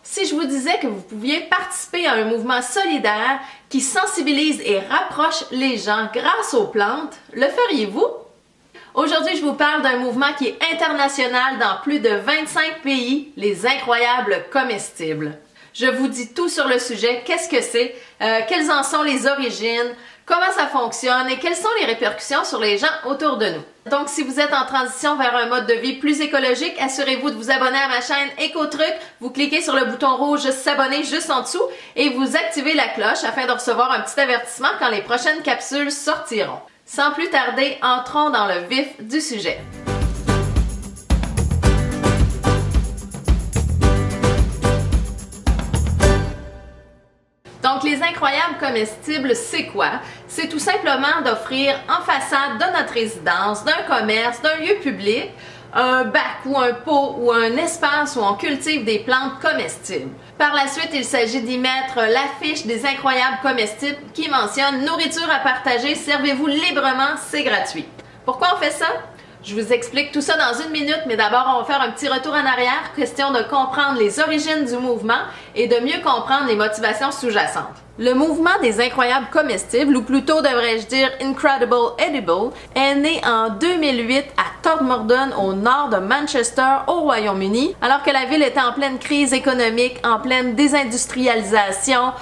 Si je vous disais que vous pouviez participer à un mouvement solidaire qui sensibilise et rapproche les gens grâce aux plantes, le feriez-vous? Aujourd'hui, je vous parle d'un mouvement qui est international dans plus de 25 pays, les incroyables comestibles. Je vous dis tout sur le sujet, qu'est-ce que c'est, quelles en sont les origines, comment ça fonctionne et quelles sont les répercussions sur les gens autour de nous. Donc, si vous êtes en transition vers un mode de vie plus écologique, assurez-vous de vous abonner à ma chaîne Éco-Truc. Vous cliquez sur le bouton rouge s'abonner juste en dessous et vous activez la cloche afin de recevoir un petit avertissement quand les prochaines capsules sortiront. Sans plus tarder, entrons dans le vif du sujet. Donc, les incroyables comestibles, c'est quoi? C'est tout simplement d'offrir en façade de notre résidence, d'un commerce, d'un lieu public, un bac ou un pot ou un espace où on cultive des plantes comestibles. Par la suite, il s'agit d'y mettre l'affiche des incroyables comestibles qui mentionne « Nourriture à partager, servez-vous librement, c'est gratuit ». Pourquoi on fait ça? Je vous explique tout ça dans une minute, mais d'abord, on va faire un petit retour en arrière, question de comprendre les origines du mouvement et de mieux comprendre les motivations sous-jacentes. Le mouvement des incroyables comestibles, ou plutôt devrais-je dire Incredible Edible, est né en 2008 à Todmorden, au nord de Manchester, au Royaume-Uni, alors que la ville était en pleine crise économique, en pleine désindustrialisation,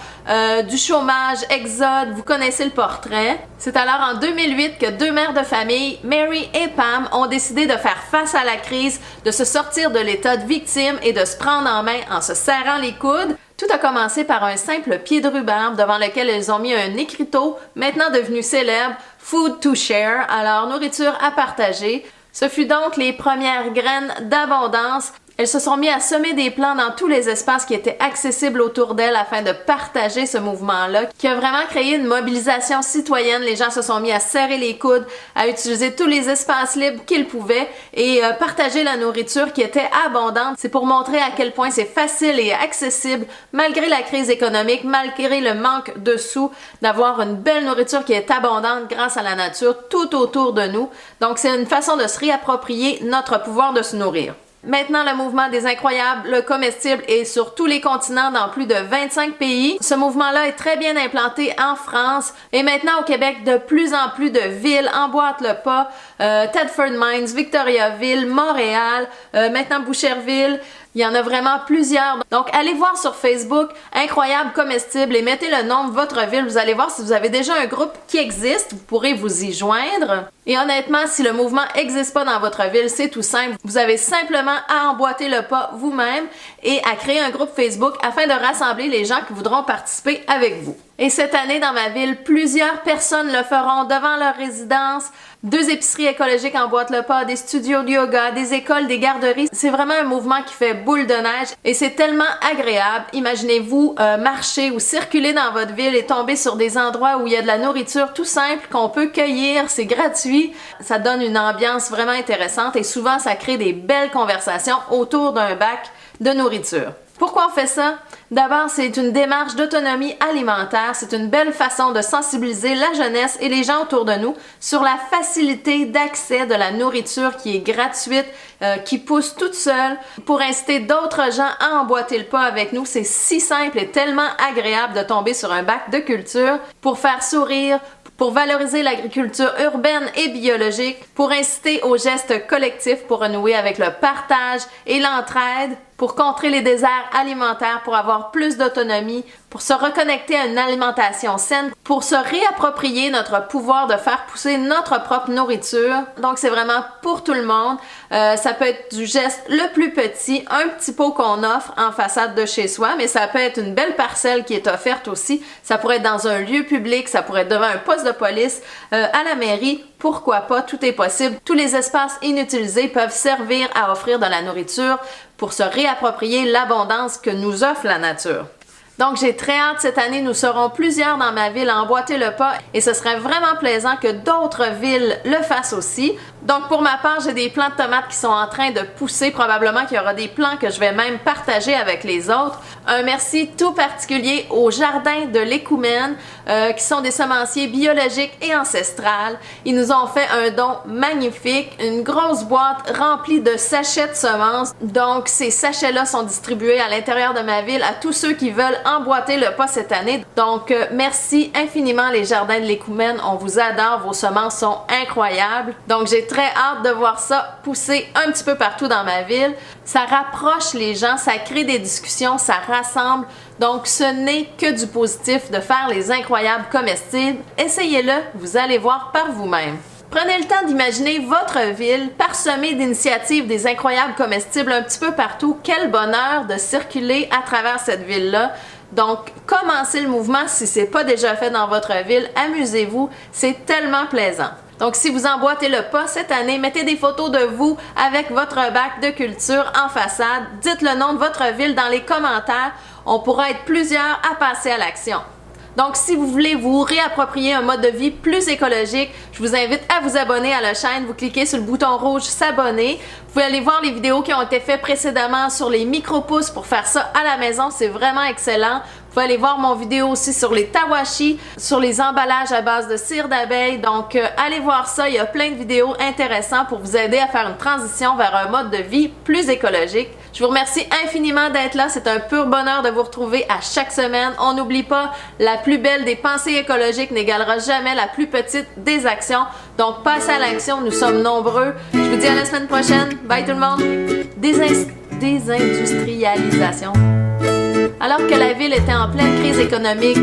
du chômage, exode, vous connaissez le portrait. C'est alors en 2008 que deux mères de famille, Mary et Pam, ont décidé de faire face à la crise, de se sortir de l'état de victime et de se prendre en main en se serrant les coudes. Tout a commencé par un simple pied de rhubarbe devant lequel elles ont mis un écriteau, maintenant devenu célèbre, Food to Share, alors nourriture à partager. Ce fut donc les premières graines d'abondance. Elles se sont mis à semer des plants dans tous les espaces qui étaient accessibles autour d'elles afin de partager ce mouvement-là, qui a vraiment créé une mobilisation citoyenne. Les gens se sont mis à serrer les coudes, à utiliser tous les espaces libres qu'ils pouvaient et partager la nourriture qui était abondante. C'est pour montrer à quel point c'est facile et accessible, malgré la crise économique, malgré le manque de sous, d'avoir une belle nourriture qui est abondante grâce à la nature tout autour de nous. Donc, c'est une façon de se réapproprier notre pouvoir de se nourrir. Maintenant, le mouvement des incroyables comestibles est sur tous les continents dans plus de 25 pays. Ce mouvement-là est très bien implanté en France et maintenant au Québec, de plus en plus de villes emboîtent le pas. Thetford Mines, Victoriaville, Montréal, maintenant Boucherville. Il y en a vraiment plusieurs. Donc, allez voir sur Facebook Incroyable Comestible et mettez le nom de votre ville. Vous allez voir si vous avez déjà un groupe qui existe. Vous pourrez vous y joindre. Et honnêtement, si le mouvement n'existe pas dans votre ville, c'est tout simple. Vous avez simplement à emboîter le pas vous-même et à créer un groupe Facebook afin de rassembler les gens qui voudront participer avec vous. Et cette année, dans ma ville, plusieurs personnes le feront devant leur résidence. 2 épiceries écologiques emboîtent le pas, des studios de yoga, des écoles, des garderies. C'est vraiment un mouvement qui fait boule de neige et c'est tellement agréable. Imaginez-vous marcher ou circuler dans votre ville et tomber sur des endroits où il y a de la nourriture tout simple qu'on peut cueillir, c'est gratuit. Ça donne une ambiance vraiment intéressante et souvent ça crée des belles conversations autour d'un bac de nourriture. Pourquoi on fait ça? D'abord, c'est une démarche d'autonomie alimentaire. C'est une belle façon de sensibiliser la jeunesse et les gens autour de nous sur la facilité d'accès de la nourriture qui est gratuite, qui pousse toute seule. Pour inciter d'autres gens à emboîter le pas avec nous, c'est si simple et tellement agréable de tomber sur un bac de culture pour faire sourire, pour valoriser l'agriculture urbaine et biologique, pour inciter aux gestes collectifs, pour renouer avec le partage et l'entraide, pour contrer les déserts alimentaires, pour avoir plus d'autonomie, pour se reconnecter à une alimentation saine, pour se réapproprier notre pouvoir de faire pousser notre propre nourriture. Donc, c'est vraiment pour tout le monde. Ça peut être du geste le plus petit, un petit pot qu'on offre en façade de chez soi, mais ça peut être une belle parcelle qui est offerte aussi. Ça pourrait être dans un lieu public, ça pourrait être devant un poste de police, à la mairie. Pourquoi pas? Tout est possible. Tous les espaces inutilisés peuvent servir à offrir de la nourriture pour se réapproprier l'abondance que nous offre la nature. Donc, j'ai très hâte cette année, nous serons plusieurs dans ma ville à emboîter le pas et ce serait vraiment plaisant que d'autres villes le fassent aussi. Donc, pour ma part, j'ai des plants de tomates qui sont en train de pousser. Probablement qu'il y aura des plants que je vais même partager avec les autres. Un merci tout particulier aux Jardins de l'Écoumène, qui sont des semenciers biologiques et ancestrales. Ils nous ont fait un don magnifique, une grosse boîte remplie de sachets de semences. Donc, ces sachets-là sont distribués à l'intérieur de ma ville à tous ceux qui veulent emboîter le pas cette année. Donc, merci infiniment les Jardins de l'Écoumène. On vous adore, vos semences sont incroyables. Donc, j'ai très hâte de voir ça pousser un petit peu partout dans ma ville. Ça rapproche les gens, ça crée des discussions, ça rassemble. Donc, ce n'est que du positif de faire les incroyables comestibles. Essayez-le, vous allez voir par vous-même. Prenez le temps d'imaginer votre ville parsemée d'initiatives des incroyables comestibles un petit peu partout. Quel bonheur de circuler à travers cette ville-là. Donc, commencez le mouvement si ce n'est pas déjà fait dans votre ville. Amusez-vous, c'est tellement plaisant. Donc, si vous emboîtez le pas cette année, mettez des photos de vous avec votre bac de culture en façade. Dites le nom de votre ville dans les commentaires. On pourra être plusieurs à passer à l'action. Donc, si vous voulez vous réapproprier un mode de vie plus écologique, je vous invite à vous abonner à la chaîne. Vous cliquez sur le bouton rouge « S'abonner ». Vous pouvez aller voir les vidéos qui ont été faites précédemment sur les micro-pousses pour faire ça à la maison. C'est vraiment excellent. Vous pouvez aller voir mon vidéo aussi sur les tawashi, sur les emballages à base de cire d'abeille. Donc, allez voir ça. Il y a plein de vidéos intéressantes pour vous aider à faire une transition vers un mode de vie plus écologique. Je vous remercie infiniment d'être là. C'est un pur bonheur de vous retrouver à chaque semaine. On n'oublie pas, la plus belle des pensées écologiques n'égalera jamais la plus petite des actions. Donc, passez à l'action. Nous sommes nombreux. Je vous dis à la semaine prochaine. Bye tout le monde. Désindustrialisation. Alors que la ville était en pleine crise économique,